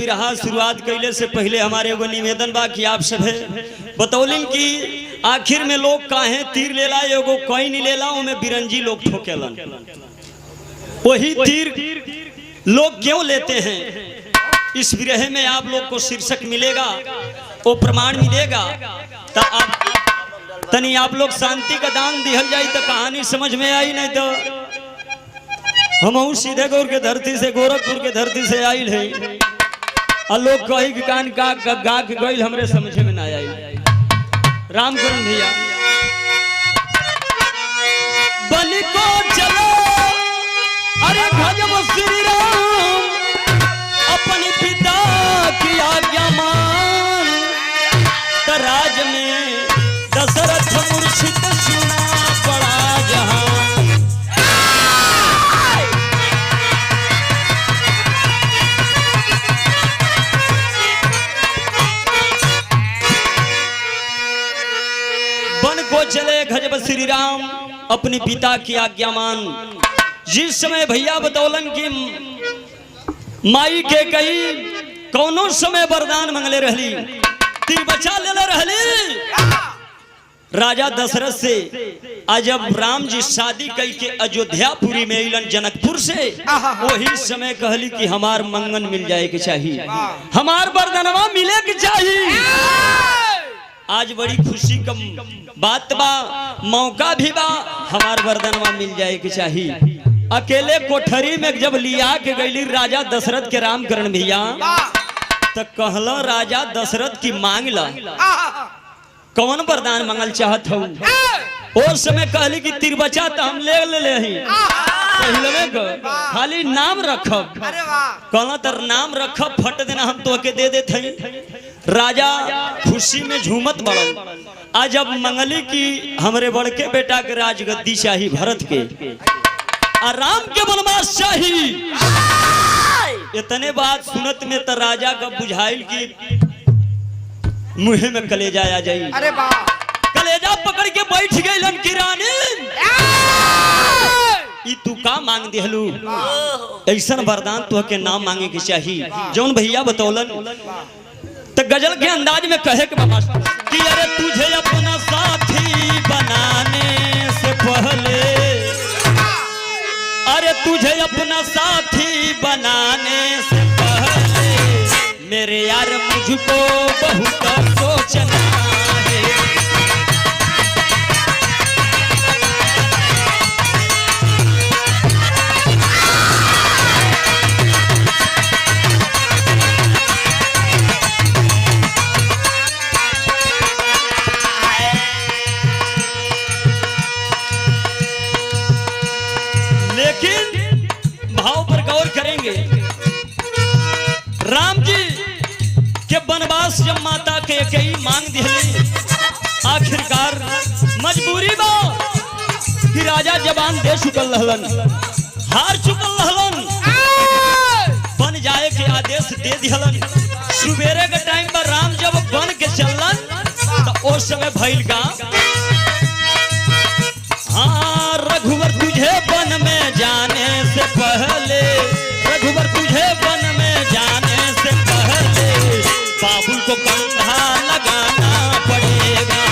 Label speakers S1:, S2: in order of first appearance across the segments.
S1: बिरहा शुरुआत कैले से पहले हमारे एगो निवेदन बा कि आप सब बतौलिन कि आखिर में लोग काहे तीर लेला एगो कोई नहीं लेला उमें बिरंजी लोग ठोकेलन। वही तीर लोग क्यों लेते हैं इस बिरहे में आप लोग को शीर्षक मिलेगा, वो प्रमाण मिलेगा। तो आप तनी आप लोग शांति का दान दिहल जाई तो कहानी समझ में आई, नहीं तो हम सीधे गौर के धरती से गोरखपुर के धरती से आइल है और लोग कही कि कान का गा के गईल हमरे समझ में ना आई। राम करण भैया बलि को चलो अरे भजब श्री राम अपने पिता की आज्ञा मान, राज में दशरथ मूर्छित सुना पड़ा जहां। वन को चले गजब श्री राम अपने पिता की आज्ञा मान। जिस समय भैया बतौलन की माई के कई कौनो समय वरदान मंगले रहली, तीर बचा ले रहली राजा दशरथ से। आज जब राम जी शादी कई के अयोध्यापुरी में अलन जनकपुर से, वही समय कहली कि हमार मंगन मिल जाए के चाहिए, हमार वरदानवा मिले के चाहिए। आज बड़ी खुशी का बात बा, मौका भी बा, हमार वरदानवा मिल जाए के चाहिए। अकेले कोठरी में जब लिया के गईली राजा दशरथ के राम करण भैया, तो कहला राजा दशरथ की मांग ला, कौन वरदान मंगल चाहत हो। उस समय कहली कि तीर बचा तो हम ले ही खाली नाम रखब, कहला तर नाम रखब फट देना हम तो के दे देते हैं। राजा खुशी में झूमत बड़न। आज अब मंगली की हमरे बड़के बेटा के राजगद्दी चाहिए भरत के, आराम के बनवास चाहिए। इतने बात सुनत में तो राजा का बुझाइल की मुहे में कलेजा आ जाई। अरे वाह, कलेजा पकड़ के बैठ गई की रानी, ई तू का मांग दिहलू, ऐसा वरदान तो के नाम मांगे के चाहिए जौन भैया बतौलन। तो गजल के अंदाज में कहे के बाबा कि अरे तुझे अपना साथी बनाने से पहले, अरे तुझे अपना साथी बनाने से पहले मेरे यार मुझको बहुत सोचना है। लेकिन भाव पर गौर करेंगे, राम जी के वनवास जब माता के कई मांग दिली, आखिरकार मजबूरी बा कि राजा जबान दे चुकल रहलन, हार चुकल रहलन, बन जाए के आदेश दे दिहलन। सुबेरे के टाइम पर राम जब बन के चलन तो उस समय भइल का, हाँ रघुवर तुझे वन में जाने से पहले, रघुवर तुझे वन में जाने से पहले बाबुल को कंधा लगाना पड़ेगा।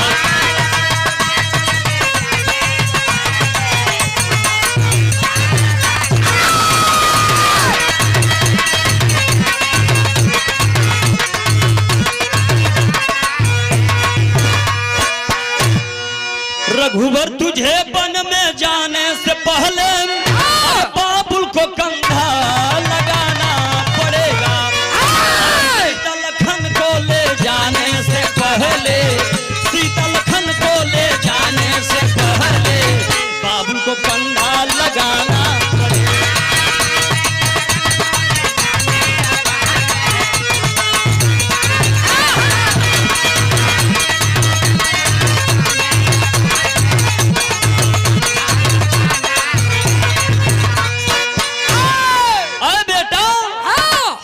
S1: रघुवर तुझे वन में जाने से पहले बाबुल को कंधा लगाना पड़ेगा। सीता लखन को ले जाने से पहले, सीता लखन को ले जाने से पहले बाबुल को कंधा लगाना पड़ेगा।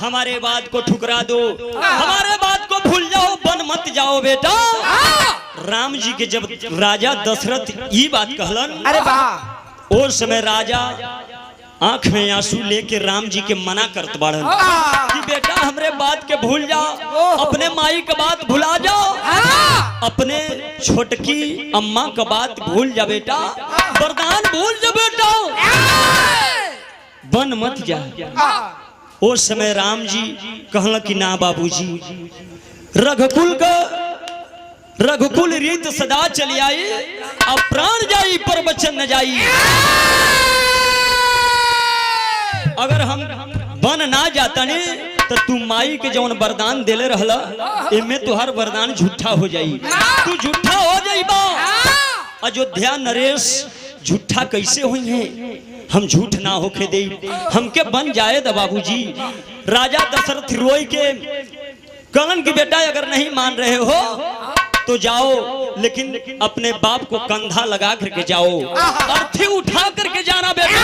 S1: हमारे बात को ठुकरा दो, हमारे बात को भूल जाओ, बन मत जाओ बेटा। राम जी के जब राजा दशरथ ये बात कहलन, अरे वाह, उस समय राजा आंख में आंसू लेके राम जी के मना करत बाड़न कि बेटा हमरे बात के भूल जाओ, अपने माई का बात भुला जाओ, अपने छोटकी अम्मा का बात भूल जा बेटा, वरदान भूल जा बेटा, बन मत जा। उस समय राम जी कहला कि ना बाबूजी, रघुकुल रीत सदा चली आई, अब प्राण जाई पर वचन न जाई। अगर हम बन ना जाता ने तो तू माई के जौन वरदान देले रहला इनमें तुहार वरदान झूठा हो जाई, तू झूठा हो जाई बा। अयोध्या नरेश झूठा कैसे हुई है, हम झूठ ना होके दे, हमके बन जाए द बाबूजी। राजा दशरथ रोई के कहलन कि बेटा अगर नहीं मान रहे हो तो जाओ, लेकिन अपने बाप को कंधा लगा करके जाओ, अर्थी उठा करके जाना बेटा।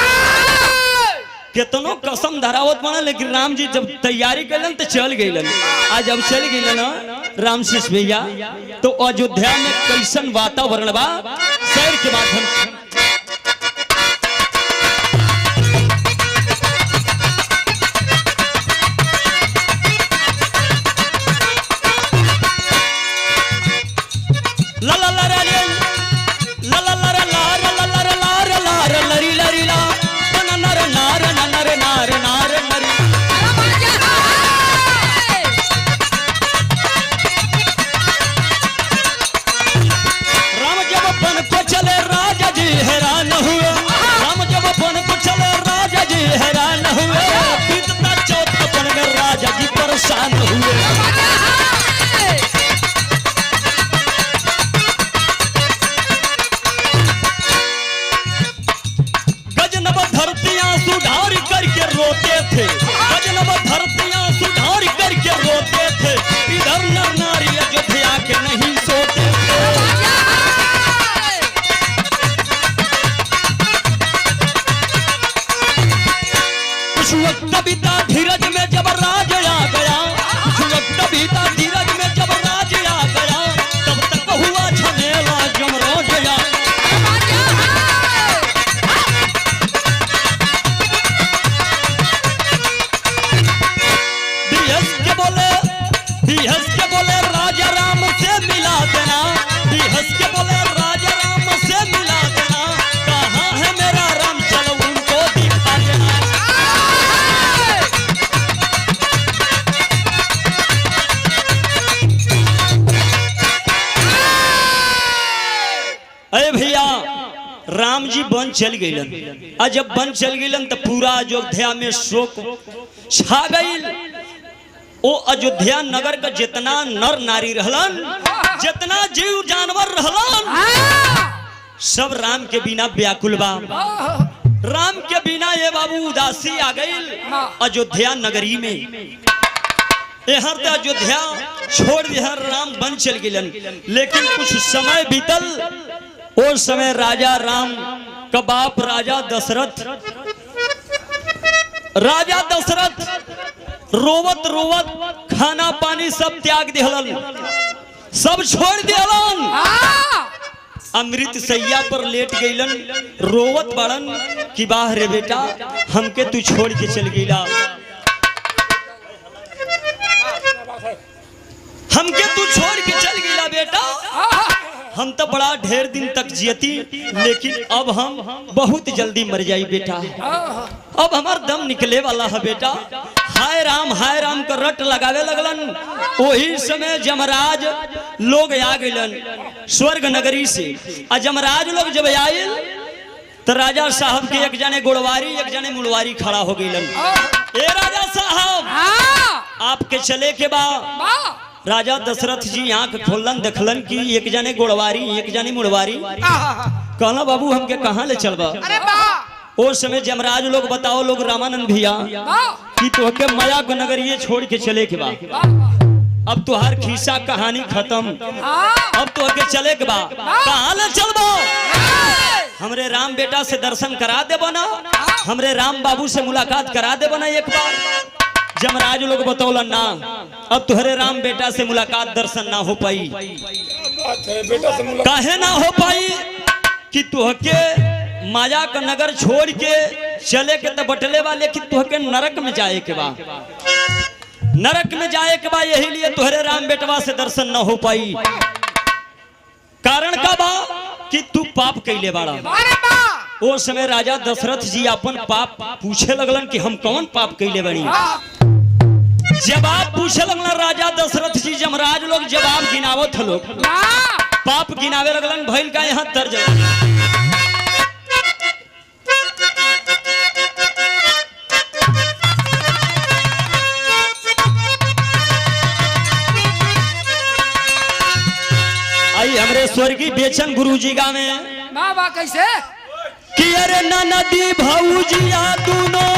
S1: कितनो कसम धरावत बना, लेकिन राम जी जब तैयारी कर तो चल गए। आज जब चल गए ना राम शीष भैया, तो अयोध्या में कैसन वातावरण बा, शहर के माध्यम से राम जी बन चल गईलन। और जब बन चल गईलन तो पूरा अयोध्या में शोक छा गई। ओ अयोध्या नगर का जितना नर नारी रहलन, जितना जीव जानवर रहलन, सब राम के बिना व्याकुल बा। राम के बिना ये बाबू उदासी आ गई अयोध्या नगरी में। यहाँ तो अयोध्या छोड़ दिया, राम बन चल गईलन। लेकिन कुछ समय बीतल, उस समय राजा राम का बाप राजा दशरथ रोवत रोवत खाना पानी सब त्याग दिहलन, सब छोड़ दिहलन। अमृत सैया पर लेट गईलन, रोवत बड़न कि बाह रे बेटा हमके तू छोड़ के चल गईला, हमके तू छोड़ के चल गईला बेटा। हम तो बड़ा ढेर दिन तक जियती, लेकिन अब हम बहुत जल्दी मर जाई बेटा, अब हमार दम निकले वाला है बेटा। हाय राम का रट लगावे लगलन। वही समय जमराज लोग आ गइलन स्वर्ग नगरी से। आ जमराज लोग जब आये तो राजा साहब के एक जने गुड़वारी एक जने मुड़वारी खड़ा हो गइलन। ए राजा साहब आपके चले के बाद राजा दशरथ जी आंख खोलन देखलन कि एक जने गुड़वारी एक जने मुड़वारी। कहला बाबू हमके कहाँ ले चलबा? उस समय जमराज लोग बताओ लोग रामानंद भैया कि तोहके माया को नगर ये छोड़ के चले के बा। अब तुहार खीसा कहानी खत्म, अब तोहके चले के बा। कहाँ ले चलबो? हमरे राम बेटा से दर्शन करा दे बना, हमरे राम बाबू से मुलाकात करा दे बना एक बार। जमराज लोग बतौलन ना, अब तुहरे राम बेटा से मुलाकात दर्शन ना हो पाई। काहे ना हो पाई कि तुहके माया का नगर छोड़ के चले के तो बटले वाले कि तुहके नरक में जाए के बा, नरक में जाए के बा, यही लिए तुहरे राम बेटवा से दर्शन न हो पाई। कारण का बा कि तू पाप कैले बाड़ा। ओ समय राजा दशरथ जी अपन पाप पूछे लगलन कि हम कौन पाप कैले बनी। जवाब पूछे लगलन राजा दशरथ जी, जमराज लोग जवाब गिनावत लोग, पाप गिनावे लगलन। भइल का यहाँ दर्ज आई हमरे स्वर्गीय बेचन गुरु जी गावे
S2: बा कैसे
S1: कि अरे नदी भौजिया दोनों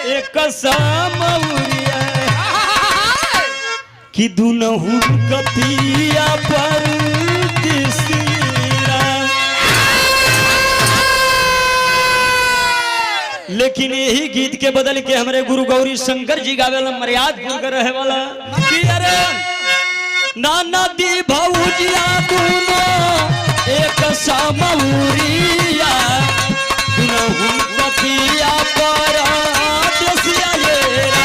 S1: एक सामौरिया कि दुनहु कपिया पर दिसरा। लेकिन यही गीत के बदल के हमरे गुरु गौरी शंकर जी गावेला मर्याद कर रहे वाला कि अरे नदी भौजिया दोनों एक सामौरिया दुनहु कपिया पर दिसरा।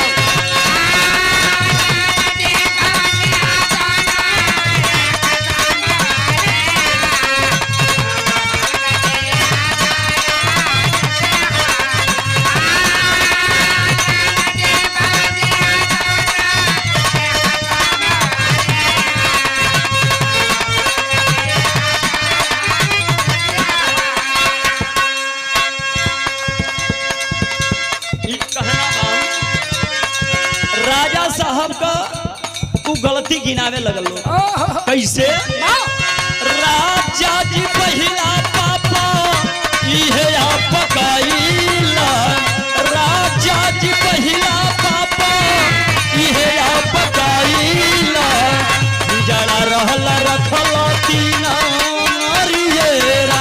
S1: राजा साहब का तू गलती गिनावे लगल कैसे। राजा जी पहिला पापा इहे आप पकाइला, राजा जी पहिला पापा इहे आप पकाइला, जड़ा रहल रखल तीना रियेरा।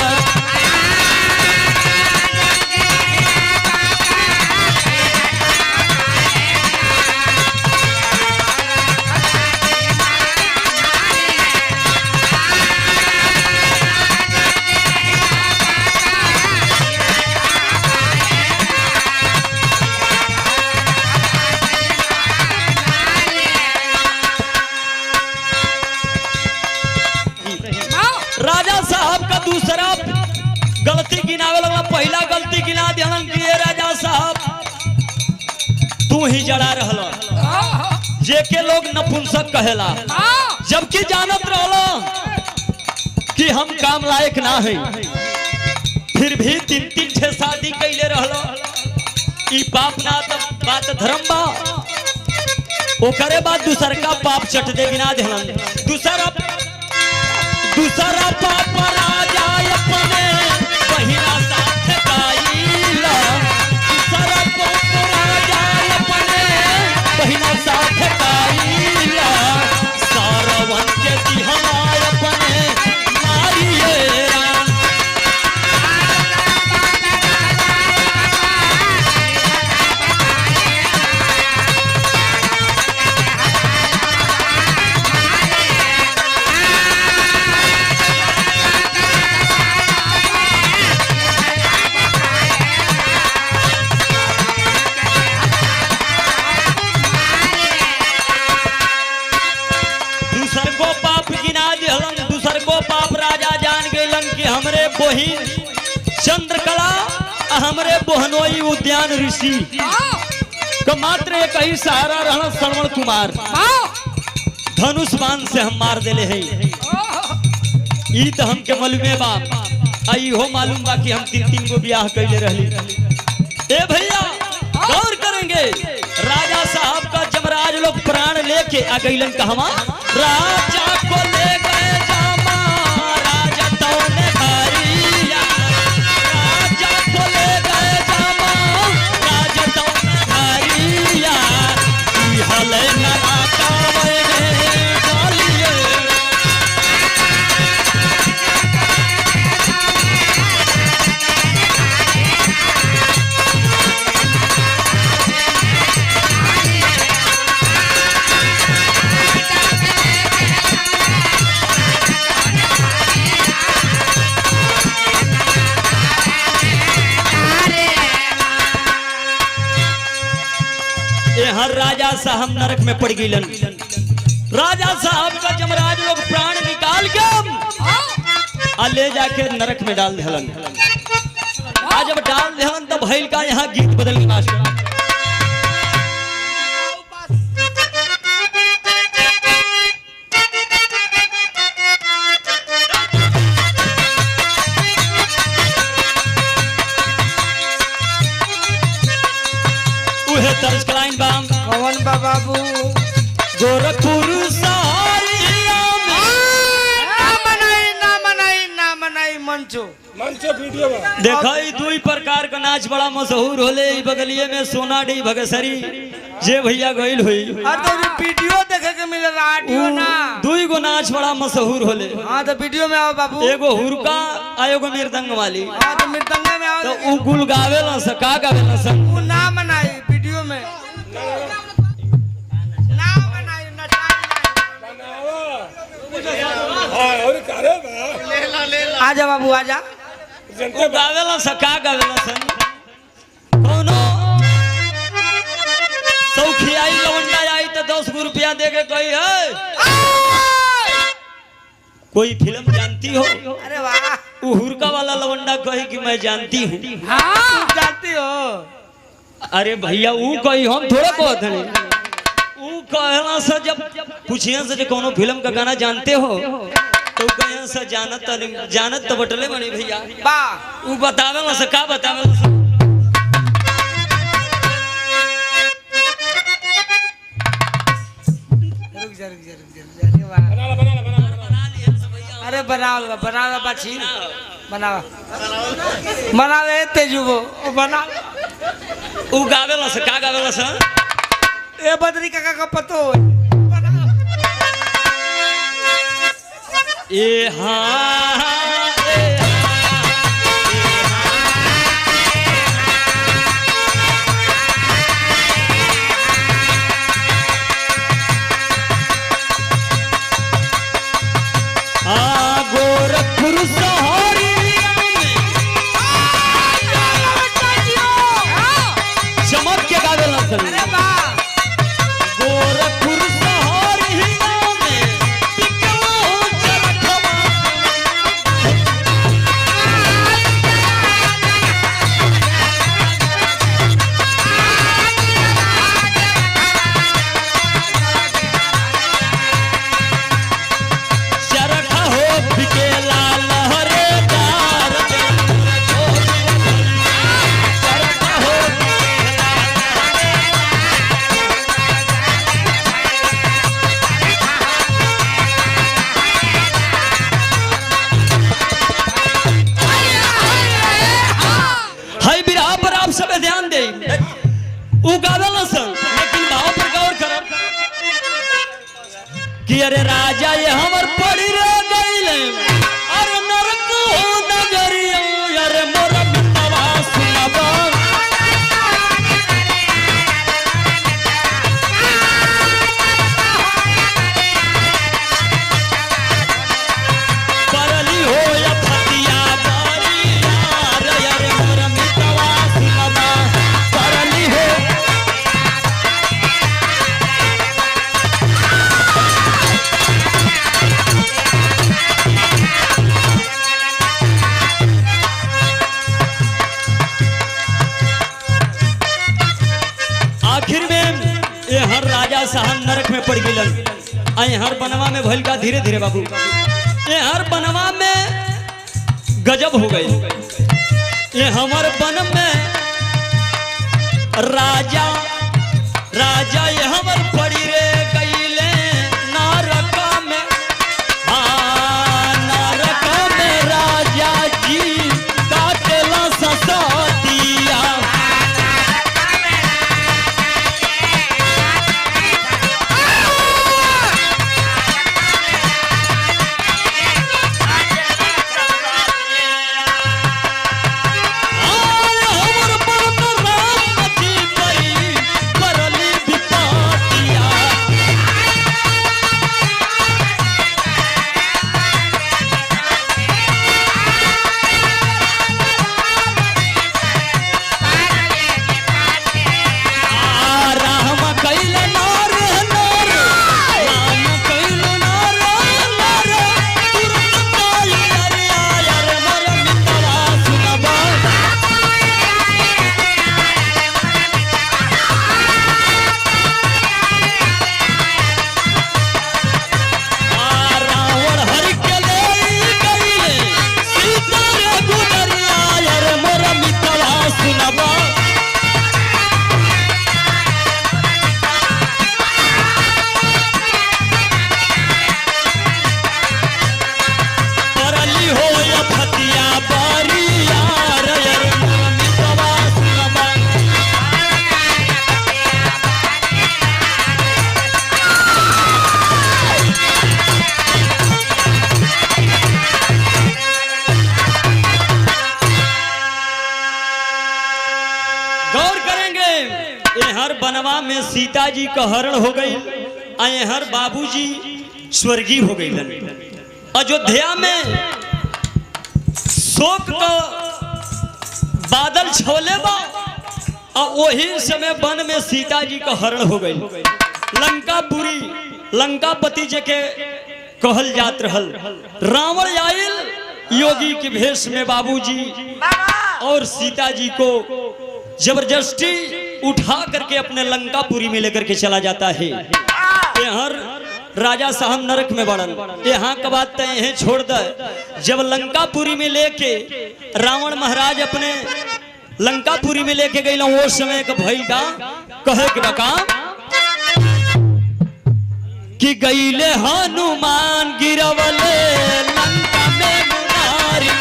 S1: राजा साहब का दूसरा गलती गिनावे लगला, पहला गलती गिना दिहलन कि राजा साहब तू ही जड़ा रहल, जेके लोग नपुंसक कहेला, जबकि जानत रहलो कि हम काम लायक ना है, फिर भी 3-3 छह शादी कैले रहलो। ई पाप ना तो बात धर्म बा। ओकरे बाद दूसर का पाप चट दे गिना दिहलन। दूसरा पाप राजा अपने पहिला साथ गाइला, दूसरा पाप राजा अपने पहिला साथ गाइला, सारवन के दिहला अपने नारियेरा। दूसर को पाप राजा जान गइलन कि हमरे बहिन चंद्रकला हमरे बोहनोई उद्यान ऋषि का मात्र एक ही सहारा रहना श्रवण कुमार, धनुष बाण से हम मार देले है। ई तो हमके मालूमे बा, आई हो मालूम बा कि हम 3-3 गो ब्याह कैले रहली। ए भैया गौर करेंगे, राजा साहब का जमराज लोग प्राण लेके आ गइलन कहवा, राजा को ले गए जामा राजा तो ने घरिया, राजा को ले गए जामा राजा तो ने घरिया, ई हले ना कावे गालिए। हर राजा साहब नरक में पड़ गईलन। राजा साहब का जमराज लोग प्राण निकाल के आ ले जाके नरक में डाल दिलन। आज जब डाल दिलन तब भइल का यहाँ गीत बदल गई मास्टर। उहे तर्ज कलाइन बाम
S2: कौन बा बाबू?
S1: गोरखपुर
S2: मंचो
S3: वीडियो
S1: देखा दुई प्रकार का नाच बड़ा मशहूर होले। बगलिए में सोनाडी भगसरी जे भैया गइल हुई
S2: और तो वीडियो देखे के मिले ऑडियो ना।
S1: दुई गो नाच बड़ा मशहूर होले।
S2: हां तो वीडियो में आओ बाबू।
S1: एगो हुरका आ एगो मृदंग वाली।
S2: हां तो मृदंग में आओ
S1: तो उ गुल गावेला स का गावेला स
S2: उ ना बनाई वीडियो में ना बनाई
S3: और करे
S2: आजा बाबू आजा।
S1: उ गावेला स का गावेला स कोनो सौखी आई लवंडा आई तो 10 रुपया दे के कही है कोई फिल्म जानती हो?
S2: अरे वाह
S1: वो हुरका वाला लवंडा कही कि मैं जानती हूँ।
S2: हाँ जानती हो?
S1: अरे भैया वो कही हम थोड़ा कहते हैं। वो कहला से जब पूछिए से कोनो फिल्म का गाना जानते हो तो कहे से जानत तो बटले बनी भैया।
S2: वाह
S1: वो बतावेला से का बतावेला से
S2: रुक जा अरे वाह अरे बनाओ बाछी बनाओ ए तेजुबो बना।
S1: वो गावेला से का गावेला से
S2: ए बदरी काका का पतो
S1: ए हाँ गोरखपुर चमक के गावेला से गोरखपुर लेकिन भाव पर गौर करो कि अरे राजा ये हमर पड़ी रह गईले अरे नरक हो नगरिया अरे मोर बितवा सुनाबा परली हो या फतिया बारी अरे मोर बितवा सुनाबा परली हो। आखिर में ये हर राजा साहब नरक में पड़ गिलन। आई हर बनवा में भइल का धीरे धीरे बाबू ये हर बनवा में गजब हो गई। ये हमार बन में राजा राजा ये हमर पड़ी रे गईले नारका में। हाँ नारका में राजा जी काटेला ससतिया हमर बन राम जी पई परली बिपातिया बनवा में सीता जी का हरण हो गई, हर बाबूजी स्वर्गीय हो गई। अयोध्या में शोक का बादल छवले बा और वही समय वन में सीता जी का हरण हो गई। लंकापुरी लंकापति जके कहल जात रहल। रावण आयल योगी के भेष में बाबूजी और सीता जी को जबरदस्ती उठा करके अपने लंकापुरी में लेकर के चला जाता है। यहाँ राजा साहब नरक में बढ़न, यहाँ का बात तो यहीं छोड़ दे। जब लंकापुरी में लेके रावण महाराज अपने लंकापुरी में लेके गई वो समय का भइल का कहे के बका कि गईले हनुमान गिरवले लंका में मुरारी।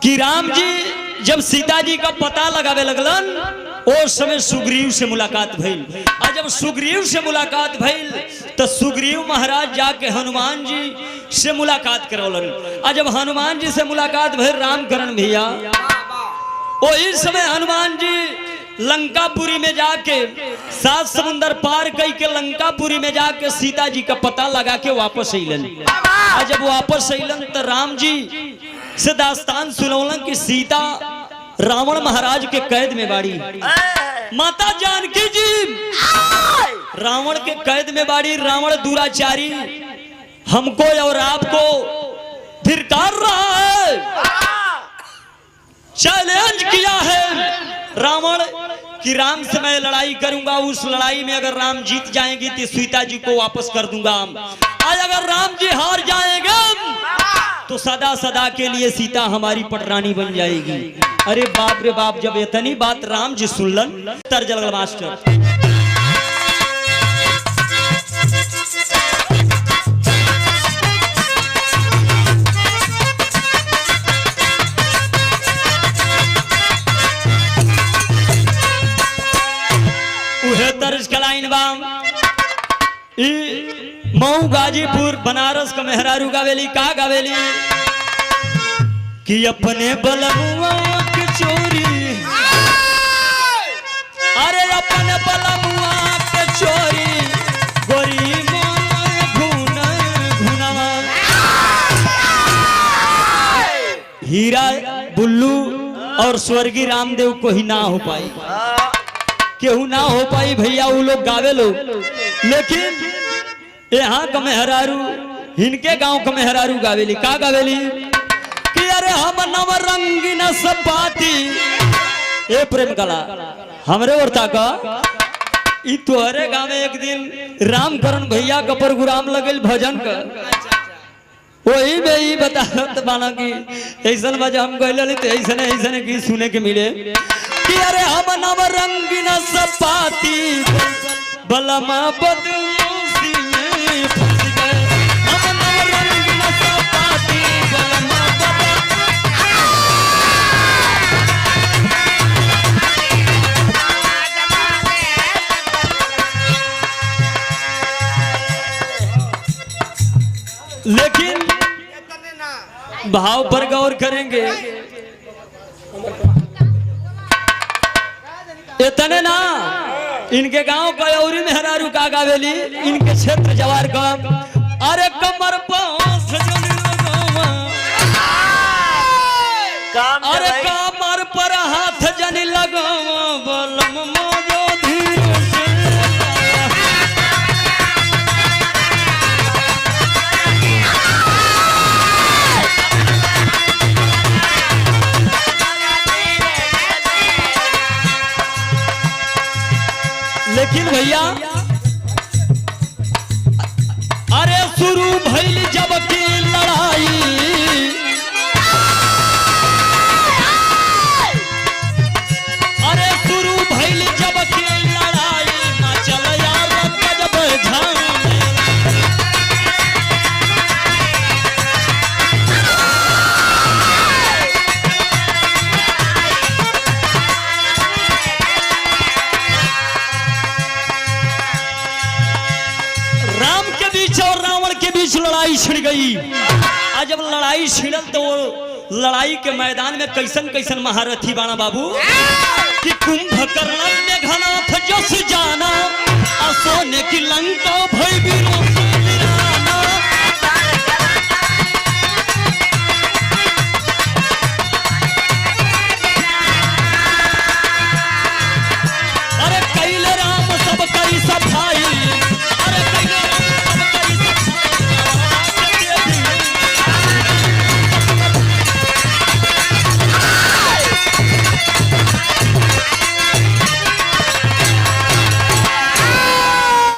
S1: कि राम जी जब सीता जी का पता लगावे लगलन उस समय सुग्रीव से मुलाकात भइल। और जब सुग्रीव से मुलाकात भइल तो सुग्रीव महाराज जाके हनुमान जी से मुलाकात करौलन। और जब हनुमान जी से मुलाकात भइल रामकरण भैया वही समय हनुमान जी लंकापुरी में जाके 7 समुंदर पार कई के लंकापुरी में जाके सीता जी का पता लगा के वापस अइलन। और जब वापस अइलन तो राम जी से दास्तान सुनौलन कि सीता रावण महाराज के कैद में बाड़ी। माता जानकी जी रावण के कैद में बाड़ी। रावण दुराचारी हमको और आपको धिक्कार रहा है, चैलेंज किया है रावण कि राम से मैं लड़ाई करूंगा, उस लड़ाई में अगर राम जीत जाएंगे तो सीता जी को वापस कर दूंगा। आज अगर राम जी हार जाएंगे तो सदा सदा के लिए सीता हमारी पटरानी बन जाएगी। अरे बाप रे बाप, जब इतनी बात राम जी सुनलन तरजल मास्टर मऊ गाजीपुर बनारस का मेहरारू गावेली का गावेली कि अपने बलमुआ की चोरी, अरे अपने बलमुआ की चोरी गोरी घून घुनवा। हीरा बुल्लू और स्वर्गीय रामदेव को ही ना हो पाई, केहू ना हो पाई भैया। वो लोग गावे लोग, लेकिन यहाँ का मेहरारू इनके गांव का मेहरारू गावेली का गावेली कि अरे हम नव रंगीन सपाती। ए प्रेम कला हमरे वर्ता का ई तोहरे गांव में एक दिन रामकरण भैया का प्रोग्राम लगल भजन का, वही में ही बतावत बाना कि ऐसा बजा हम गइल तो ऐसा की सुने के मिले कि अरे हम नव रंगीन सपाती बलमा बदमाशी में फंस गए। हम नव रंगीन सपाती बलमा लेकिन भाव पर गौर करेंगे इतने ना। इनके गांव का औरी मेहरारू का गावेली, इनके क्षेत्र जवार का अरे कमर पास जनी लगावा
S4: काम
S1: अरे
S4: चलाई।
S1: कमर पर हाथ जनी लगावा बलम मोरो धीरे से लेकिन भैया अरे शुरू भइल जब की लड़ाई अरे शुरू भइल जब की लड़ाई ना चल यार गजब झाम राम के बीच और रावण के बीच लड़ाई छिड़ गई। आज जब लड़ाई छिड़ल तो वो लड़ाई के मैदान में कैसन कैसन महारथी बाणा बाबू कि कुंभकर्ण ने घनाथ जस जाना सोने की लंका भय विरोध